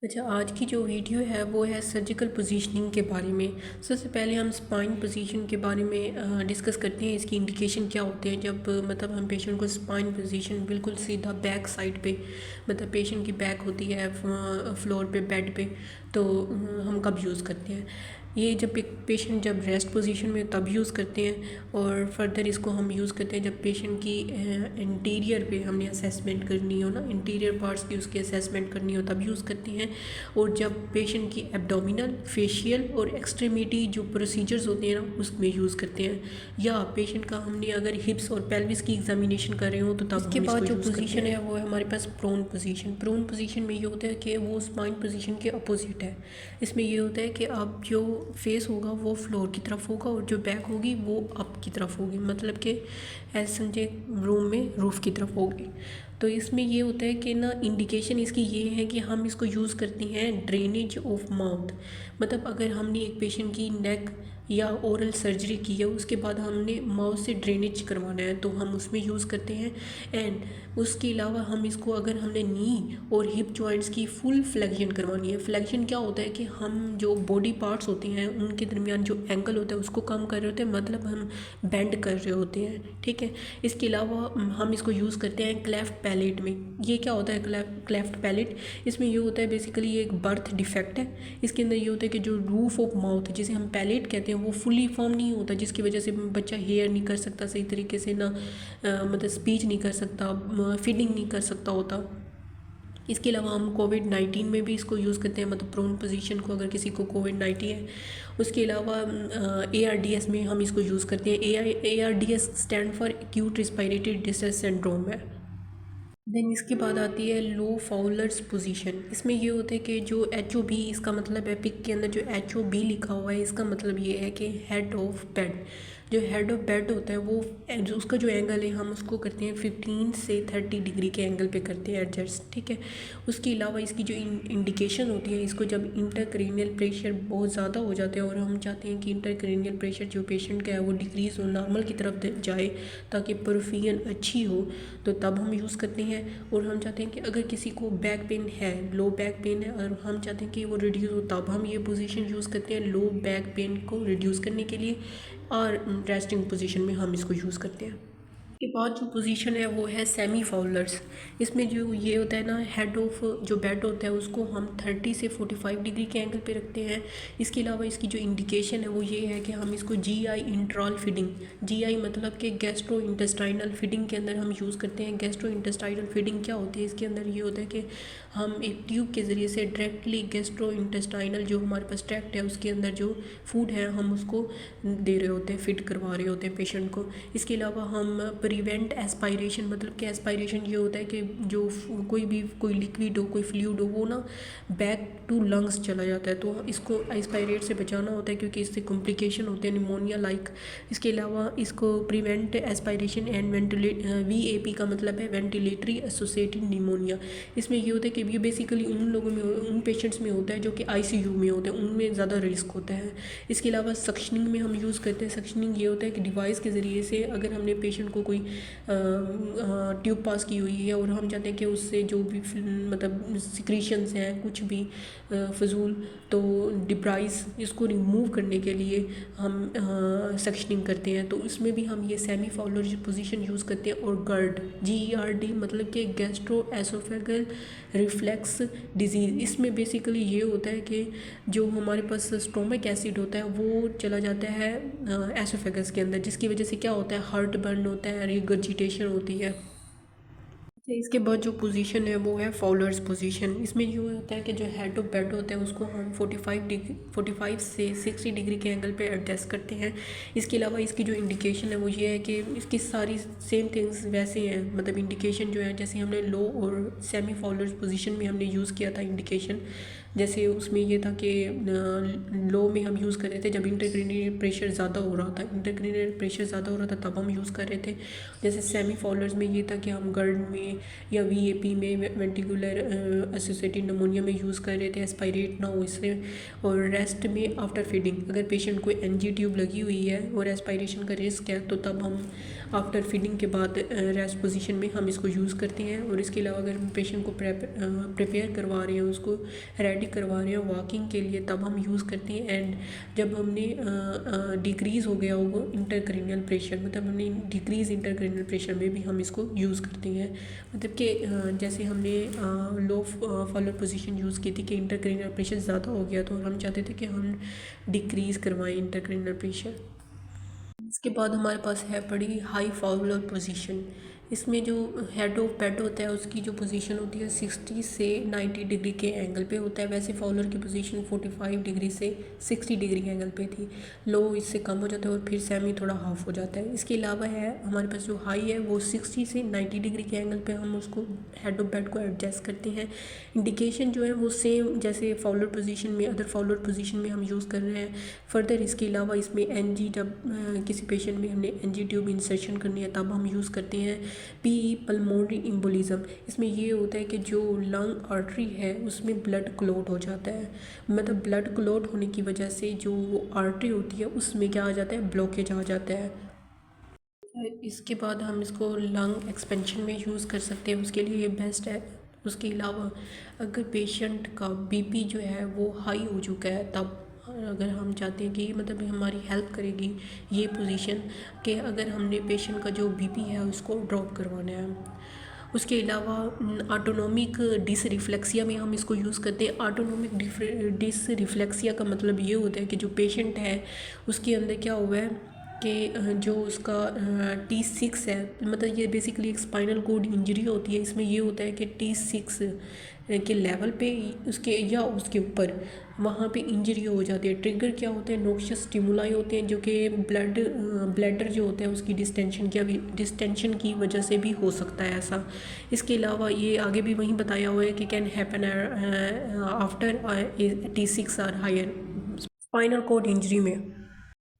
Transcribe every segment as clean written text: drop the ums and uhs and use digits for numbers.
अच्छा, आज की जो वीडियो है वो है सर्जिकल पोजीशनिंग के बारे में। सबसे पहले हम स्पाइन पोजीशन के बारे में डिस्कस करते हैं। इसकी इंडिकेशन क्या होते हैं जब मतलब हम पेशेंट को स्पाइन पोजीशन बिल्कुल सीधा बैक साइड पे, मतलब पेशेंट की बैक होती है फ्लोर पे बेड पे, तो हम कब यूज़ करते हैं। ये जब एक पेशेंट जब रेस्ट पोजीशन में तब यूज़ करते हैं, और फर्दर इसको हम यूज़ करते हैं जब पेशेंट की इंटीरियर पे हमने असेसमेंट करनी हो ना, इंटीरियर पार्ट्स की उसकी असेसमेंट करनी हो तब यूज़ करते हैं। और जब पेशेंट की एब्डोमिनल, फेशियल और एक्सट्रीमिटी जो प्रोसीजर्स होते हैं ना उसमें यूज़ करते हैं। या पेशेंट का हमने अगर हिप्स और पेल्विस की एग्जामिनेशन कर रहे हो तो तब इसके बाद जो पोजीशन है वो है हमारे पास प्रोन पोजीशन। प्रोन पोजीशन में ये होता है कि वो स्पाइन पोजीशन के अपोजिट है। इसमें ये होता है कि अब जो फेस होगा वो फ्लोर की तरफ होगा और जो बैक होगी वो अप की तरफ होगी, मतलब कि ऐसे समझे रूम में रूफ़ की तरफ होगी। तो इसमें ये होता है कि ना इंडिकेशन इसकी ये है कि हम इसको यूज़ करते हैं ड्रेनेज ऑफ माउथ। मतलब अगर हमने एक पेशेंट की नेक या ओरल सर्जरी की है उसके बाद हमने माउथ से ड्रेनेज करवाना है तो हम उसमें यूज़ करते हैं। एंड उसके अलावा हम इसको अगर हमने नी और हिप जॉइंट्स की फुल फ्लेक्शन करवानी है। फ्लेक्शन क्या होता है कि हम जो बॉडी पार्ट्स होते हैं उनके दरमियान जो एंगल होता है उसको कम कर रहे होते हैं, मतलब हम बेंड कर रहे होते हैं, ठीक है। इसके अलावा हम इसको यूज़ करते हैं क्लेफ्ट पैलेट में। ये क्या होता है क्लेफ्ट पैलेट? इसमें ये होता है बेसिकली ये एक बर्थ डिफेक्ट है। इसके अंदर ये होता है कि जो रूफ ऑफ माउथ जिसे हम पैलेट कहते हैं वो फुली फॉर्म नहीं होता, जिसकी वजह से बच्चा हेयर नहीं कर सकता सही तरीके से ना, मतलब स्पीच नहीं कर सकता, फीडिंग नहीं कर सकता होता। इसके अलावा हम कोविड-19 में भी इसको यूज़ करते हैं, मतलब प्रोन पोजीशन को अगर किसी को कोविड-19 है। उसके अलावा ARDS में हम इसको यूज़ करते हैं। ARDS stand for acute respiratory distress syndrome है। देन इसके बाद आती है लो फाउलर्स पोजीशन। इसमें ये होता है कि जो HOB, इसका मतलब है पिक के अंदर जो HOB लिखा हुआ है इसका मतलब ये है कि हेड ऑफ बेड। जो हेड ऑफ बेड होता है वो जो उसका जो एंगल है हम उसको करते हैं 15 से 30 डिग्री के एंगल पे करते हैं एडजस्ट, ठीक है। उसके अलावा इसकी जो इंडिकेशन होती है, इसको जब इंटरक्रेनियल प्रेशर बहुत ज़्यादा हो जाता है और हम चाहते हैं कि इंटरक्रेनियल प्रेशर जो पेशेंट का है वो डिक्रीज़ हो, नॉर्मल की तरफ जाए ताकि परफियन अच्छी हो, तो तब हम यूज़ करते हैं। और हम चाहते हैं कि अगर किसी को बैक पेन है, लो बैक पेन है और हम चाहते हैं कि वो रिड्यूस हो, तब हम ये पोजीशन यूज़ करते हैं लो बैक पेन को रिड्यूस करने के लिए। और रेस्टिंग पोजीशन में हम इसको यूज़ करते हैं। के बाद जो पोजीशन है वो है सेमी फाउलर्स। इसमें जो ये होता है ना, हेड ऑफ जो बेड होता है उसको हम 30 से 45 डिग्री के एंगल पे रखते हैं। इसके अलावा इसकी जो इंडिकेशन है वो ये है कि हम इसको GI इंट्रॉल फीडिंग, GI मतलब कि गैस्ट्रो इंटेस्टाइनल फीडिंग के अंदर हम यूज़ करते हैं। गैस्ट्रो इंटेस्टाइनल फीडिंग क्या होती है? इसके अंदर ये होता है कि हम एक ट्यूब के ज़रिए से डायरेक्टली गैस्ट्रो इंटेस्टाइनल जो हमारे पास ट्रैक्ट है उसके अंदर जो फूड है हम उसको दे रहे होते हैं, फिट करवा रहे होते हैं पेशेंट को। इसके अलावा हम प्रिवेंट एस्पायरेशन, मतलब कि एस्पायरेशन ये होता है कि जो कोई लिक्विड हो, कोई फ्लूइड हो, वो ना बैक टू लंग्स चला जाता है, तो इसको एस्पायरेट से बचाना होता है क्योंकि इससे कॉम्प्लिकेशन होते हैं निमोनिया लाइक। इसके अलावा इसको प्रिवेंट एस्पायरेशन एंड VAP का मतलब है वेंटिलेटरी एसोसिएटेड निमोनिया। इसमें ये होता है कि ये बेसिकली उन लोगों में, उन पेशेंट्स में होता है जो कि ICU में होते हैं, उनमें ज़्यादा रिस्क होता है। इसके अलावा सक्शनिंग में हम यूज़ करते हैं। सक्शनिंग ये होता है कि डिवाइस के ज़रिए से अगर हमने पेशेंट को कोई ट्यूब पास की हुई है और हम चाहते हैं कि उससे जो भी मतलब सिक्रीशंस हैं कुछ भी फजूल, तो डिब्राइस इसको रिमूव करने के लिए हम सक्शनिंग करते हैं, तो उसमें भी हम ये सेमी फाउलर पोजीशन यूज़ करते हैं। और GERD मतलब कि गैस्ट्रो एसोफेगल रिफ्लेक्स डिजीज़। इसमें बेसिकली ये होता है कि जो हमारे पास स्टोमिक एसिड होता है वो चला जाता है एसोफेगस के अंदर, जिसकी वजह से क्या होता है, हार्ट बर्न होता है, रिगर्जिटेशन होती है। इसके बाद जो पोजीशन है वो है फाउलर्स पोजीशन। इसमें ये होता है कि जो हेड ऑफ बेड होता है उसको हम 45 से 60 डिग्री के एंगल पे एडजस्ट करते हैं। इसके अलावा इसकी जो इंडिकेशन है वो ये है कि इसकी सारी सेम थिंग्स वैसे हैं, मतलब इंडिकेशन जो है जैसे हमने लो और सेमी फाउलर्स पोजीशन में हमने यूज़ किया था इंडिकेशन, जैसे उसमें ये था कि लो में हम यूज़ कर रहे थे जब इंटरक्रेनियल प्रेशर ज़्यादा हो रहा था, इंटरक्रेनियल प्रेशर ज़्यादा हो रहा था तब हम यूज़ कर रहे थे। जैसे सेमी फाउलर्स में ये था कि हम गर्ड में या वीएपी में वेंटिकुलर एसोसिएटेड निमोनिया में यूज़ कर रहे थे, एस्पायरेट ना हो इससे। और रेस्ट में आफ्टर फीडिंग, अगर पेशेंट को एनजी ट्यूब लगी हुई है और एस्पायरेशन का रिस्क है तो तब हम आफ्टर फीडिंग के बाद रेस्ट पोजीशन में हम इसको यूज़ करते हैं। और इसके अलावा अगर हम पेशेंट को प्रिपेयर करवा रहे हैं, उसको रेडी करवा रहे हैं वॉकिंग के लिए, तब हम यूज़ करते हैं। एंड जब हमने डिक्रीज़ हो गया हो इंटरक्रेनियल प्रेशर, मतलब हमने डिक्रीज़ इंटरक्रेनियल प्रेशर में भी हम इसको यूज़ करते हैं। मतलब कि जैसे हमने लो फॉलोअर पोजीशन यूज़ की थी कि इंटरक्रेनियल प्रेशर ज़्यादा हो गया तो हम चाहते थे कि हम डिक्रीज़ करवाएं इंटरक्रेनियल प्रेशर। इसके बाद हमारे पास है पड़ी हाई फाउलर पोजीशन। इसमें जो हेड ऑफ बेड होता है उसकी जो पोजीशन होती है 60 से 90 डिग्री के एंगल पे होता है। वैसे फाउलर की पोजीशन 45 डिग्री से 60 डिग्री के एंगल पे थी। लो इससे कम हो जाता है और फिर सेमी थोड़ा हाफ हो जाता है। इसके अलावा है हमारे पास जो हाई है वो 60 से 90 डिग्री के एंगल पे हम उसको हेड ऑफ बेड को एडजस्ट करते हैं। इंडिकेशन जो है वो सेम जैसे फाउलर पोजीशन में, अदर फाउलर पोजीशन में हम यूज़ कर रहे हैं। फर्दर इसके अलावा इसमें एनजी, जब किसी पेशेंट में हमने एनजी ट्यूब इंसर्शन करनी है तब हम यूज़ करते हैं। पी पल्मोनरी एम्बोलिज्म, इसमें ये होता है कि जो लंग आर्टरी है उसमें ब्लड क्लॉट हो जाता है। मतलब ब्लड क्लॉट होने की वजह से जो आर्टरी होती है उसमें क्या आ जाता है, ब्लॉकेज आ जाता है। इसके बाद हम इसको लंग एक्सपेंशन में यूज़ कर सकते हैं, उसके लिए ये बेस्ट है। उसके अलावा अगर पेशेंट का बीपी जो है वो हाई हो चुका है, तब अगर हम चाहते हैं कि मतलब हमारी हेल्प करेगी ये पोजीशन कि अगर हमने पेशेंट का जो बीपी है उसको ड्रॉप करवाना है। उसके अलावा ऑटोनोमिक डिसरिफ्लेक्सिया में हम इसको यूज़ करते हैं। ऑटोनोमिक डिसरिफ्लेक्सिया का मतलब ये होता है कि जो पेशेंट है उसके अंदर क्या हुआ है कि जो उसका T6 है, मतलब ये बेसिकली एक स्पाइनल कोड इंजरी होती है। इसमें ये होता है कि T6 के लेवल पे उसके या उसके ऊपर वहाँ पे इंजरी हो जाती है। ट्रिगर क्या होते हैं, नोक्शियस स्टिमुलाई होते हैं, जो कि ब्लैडर जो होता है उसकी डिस्टेंशन की वजह से भी हो सकता है ऐसा। इसके अलावा ये आगे भी वहीं बताया हुआ है कि can happen after T6 or higher spinal cord injury में।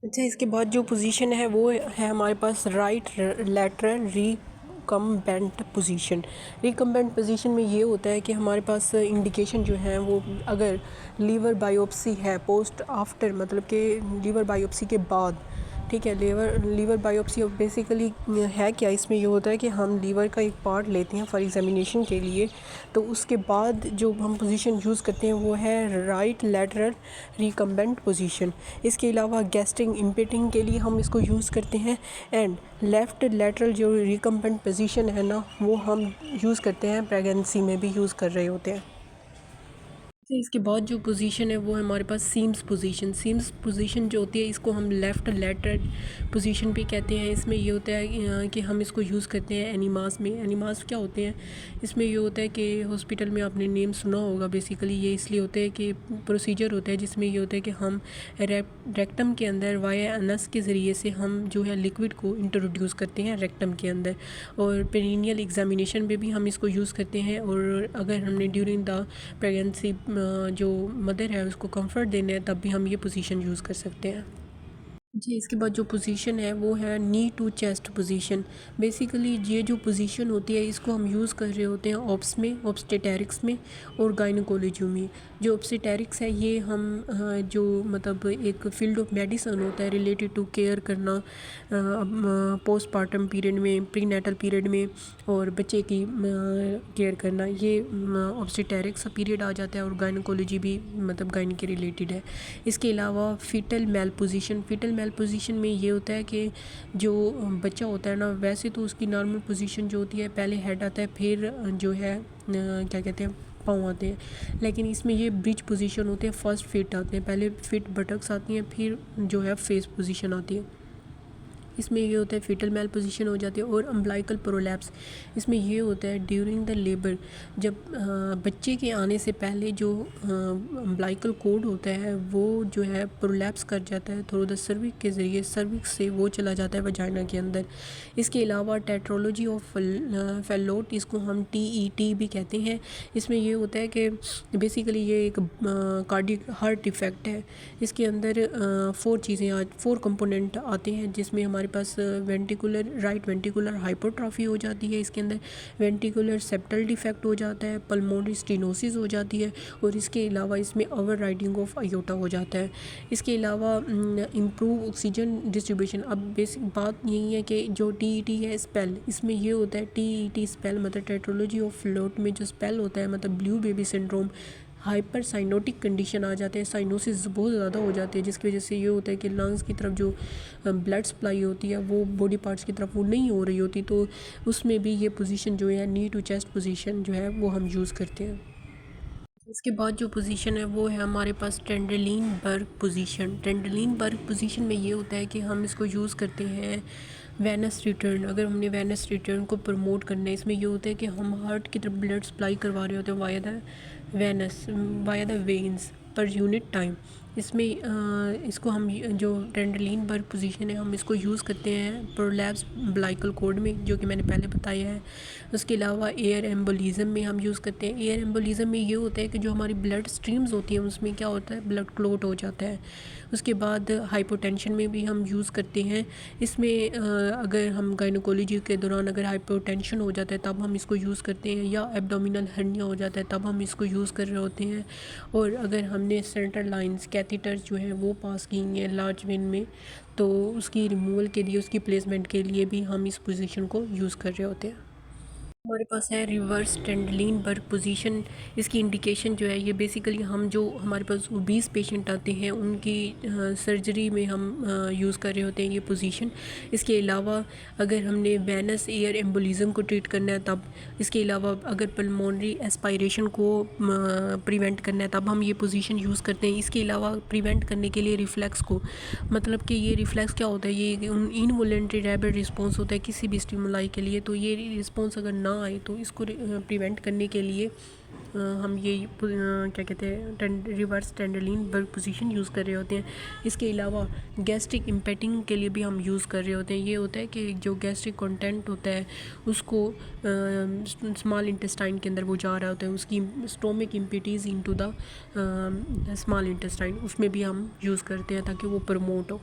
अच्छा, इसके बाद जो पोजीशन है वो है हमारे पास right lateral recumbent position. Recumbent position में ये होता है कि हमारे पास इंडिकेशन जो है वो अगर लीवर बायोप्सी है पोस्ट आफ्टर, मतलब कि लीवर बायोप्सी के बाद, ठीक है। लीवर बायोप्सी बेसिकली है क्या, इसमें ये होता है कि हम लीवर का एक पार्ट लेते हैं फॉर एग्जामिनेशन के लिए, तो उसके बाद जो हम पोजीशन यूज़ करते हैं वो है राइट लैटरल रिकम्बेंट पोजीशन। इसके अलावा गैस्ट्रिक इम्पेटिंग के लिए हम इसको यूज़ करते हैं। एंड लेफ़्ट लैटरल जो रिकम्बेंट पोजीशन है ना, वो हम यूज़ करते हैं प्रेगनेंसी में भी यूज़ कर रहे होते हैं। इसके बाद जो पोजीशन है वो है हमारे पास सीम्स पोजीशन जो होती है इसको हम लेफ़्ट लैटरल पोजीशन भी कहते हैं। इसमें ये होता है कि हम इसको यूज़ करते हैं एनिमास में। एनिमास क्या होते हैं, इसमें ये होता है कि हॉस्पिटल में आपने नेम सुना होगा। बेसिकली ये इसलिए होता है कि प्रोसीजर होता है जिसमें ये होता है कि हम रेक्टम के अंदर वाया एनस के ज़रिए से हम जो है लिक्विड को इंट्रोड्यूस करते हैं रेक्टम के अंदर, और पेरिनियल एग्जामिनेशन में भी हम इसको यूज़ करते हैं। और अगर हमने ड्यूरिंग द प्रेगनेंसी जो मदर है उसको कंफर्ट देना है तब भी हम ये पोजीशन यूज़ कर सकते हैं जी। इसके बाद जो पोजीशन है वो है नी टू चेस्ट पोजीशन। बेसिकली ये जो पोजीशन होती है इसको हम यूज़ कर रहे होते हैं ऑप्स में, ऑब्स्टेट्रिक्स में और गायनोकोलॉजी में। जो ऑब्स्टेट्रिक्स है ये हम जो मतलब एक फील्ड ऑफ मेडिसिन होता है रिलेटेड टू केयर करना पोस्टपार्टम पीरियड में, प्रीनेटल पीरियड में, और बच्चे की केयर करना, ये ऑब्स्टेट्रिक्स पीरियड आ जाता है। और गायनोकोलॉजी भी मतलब गायनी के रिलेटेड है। इसके अलावा फीटल मेल पोजीशन में ये होता है कि जो बच्चा होता है ना, वैसे तो उसकी नॉर्मल पोजीशन जो होती है पहले हेड आता है, फिर जो है क्या कहते हैं पाँव आते हैं, लेकिन इसमें ये ब्रिज पोजीशन होते हैं। फर्स्ट फिट आते हैं, पहले फिट बटक्स आती हैं, फिर जो है फेस पोजीशन आती है। इसमें ये होता है फीटल मेल पोजीशन हो जाती है। और अम्बलाइकल प्रोलैप्स, इसमें ये होता है ड्यूरिंग द लेबर, जब बच्चे के आने से पहले जो अम्बलाइकल कोड होता है वो जो है प्रोलैप्स कर जाता है थ्रू द सर्विक के ज़रिए, सर्विक्स से वो चला जाता है वजाइना के अंदर। इसके अलावा टेट्रोलॉजी ऑफ फेलोट, इसको हम TET भी कहते हैं। इसमें ये होता है कि बेसिकली ये एक कार्डियक हार्ट इफेक्ट है। इसके अंदर 4 कंपोनेंट आते हैं, जिसमें हमारे पास वेंटिकुलर राइट वेंटिकुलर हाइपोट्रॉफी हो जाती है, इसके अंदर वेंटिकुलर सेप्टल डिफेक्ट हो जाता है, पल्मोनरी स्टेनोसिस हो जाती है, और इसके अलावा इसमें ओवर राइडिंग ऑफ आयोटा हो जाता है। इसके अलावा इम्प्रूव ऑक्सीजन डिस्ट्रीब्यूशन। अब बेसिक बात यही है कि जो TET है स्पेल, इसमें ये होता है TET स्पेल मतलब टेट्रोलॉजी ऑफ फ्लूइड में जो स्पेल होता है मतलब blue baby syndrome, hyper cyanotic condition आ जाते हैं, साइनोसिस बहुत ज़्यादा हो जाती है, जिसकी वजह से ये होता है कि लंग्स की तरफ जो ब्लड सप्लाई होती है वो बॉडी पार्ट्स की तरफ वो नहीं हो रही होती, तो उसमें भी ये पोजीशन जो है नी टू चेस्ट पोजीशन जो है वो हम यूज़ करते हैं। इसके बाद जो पोजीशन है वो है हमारे पास टेंडरलिन बर्ग पोजीशन। टेंडरलिन बर्ग पोजीशन में ये होता है कि हम इसको यूज़ करते हैं वेनस रिटर्न। अगर हमने वेनस रिटर्न को प्रमोट करना है, इसमें ये होता है कि हम हार्ट की तरफ ब्लड सप्लाई करवा रहे होते हैं via the venous, via the veins per unit time. इसमें इसको हम जो टेंडरलिन बर्ग पोजीशन है हम इसको यूज़ करते हैं प्रोलैप्स ब्लाइकल कोड में, जो कि मैंने पहले बताया है। उसके अलावा एयर एम्बोलिज़म में हम यूज़ करते हैं। एयर एम्बोलिज़म में ये होता है कि जो हमारी ब्लड स्ट्रीम्स होती हैं उसमें क्या होता है, ब्लड क्लॉट हो जाता है। उसके बाद हाइपोटेंशन में भी हम यूज़ करते हैं। इसमें अगर हम गायनोकोलॉजी के दौरान अगर हाइपोटेंशन हो जाता है तब हम इसको यूज़ करते हैं, या एब्डोमिनल हर्निया हो जाता है तब हम इसको यूज़ कर रहे होते हैं। और अगर हमने सेंट्रल लाइंस कैथीटर्स जो हैं वो पास की हैं लार्ज वेन में, तो उसकी रिमूवल के लिए, उसकी प्लेसमेंट के लिए भी हम इस पोजीशन को यूज़ कर रहे होते हैं। हमारे पास है रिवर्स टेंडलिन बर्ग पोजीशन। इसकी इंडिकेशन जो है ये बेसिकली हम जो हमारे पास ओबीस पेशेंट आते हैं उनकी सर्जरी में हम यूज़ कर रहे होते हैं ये पोजीशन। इसके अलावा अगर हमने वेनस एयर एम्बोलिज़म को ट्रीट करना है तब, इसके अलावा अगर पल्मोनरी एस्पायरेशन को प्रिवेंट करना है तब हम ये पोजीशन यूज़ करते हैं। इसके अलावा प्रिवेंट करने के लिए रिफ्लेक्स को, मतलब कि ये रिफ्लेक्स क्या होता है, ये इनवॉलंटरी रैपिड रिस्पॉन्स होता है किसी भी स्टिमुलाई के लिए, तो ये रिस्पॉन्स अगर ना आए तो इसको प्रिवेंट करने के लिए हम ये क्या कहते हैं रिवर्स टेंडरलिन बर्ग पोजीशन यूज़ कर रहे होते हैं। इसके अलावा गैस्ट्रिक इम्पेटिंग के लिए भी हम यूज़ कर रहे होते हैं। ये होता है कि जो गैस्ट्रिक कंटेंट होता है उसको स्मॉल इंटेस्टाइन के अंदर वो जा रहा होता है, उसकी stomach empties into the small intestine, उसमें भी हम यूज़ करते हैं ताकि वो प्रमोट हो।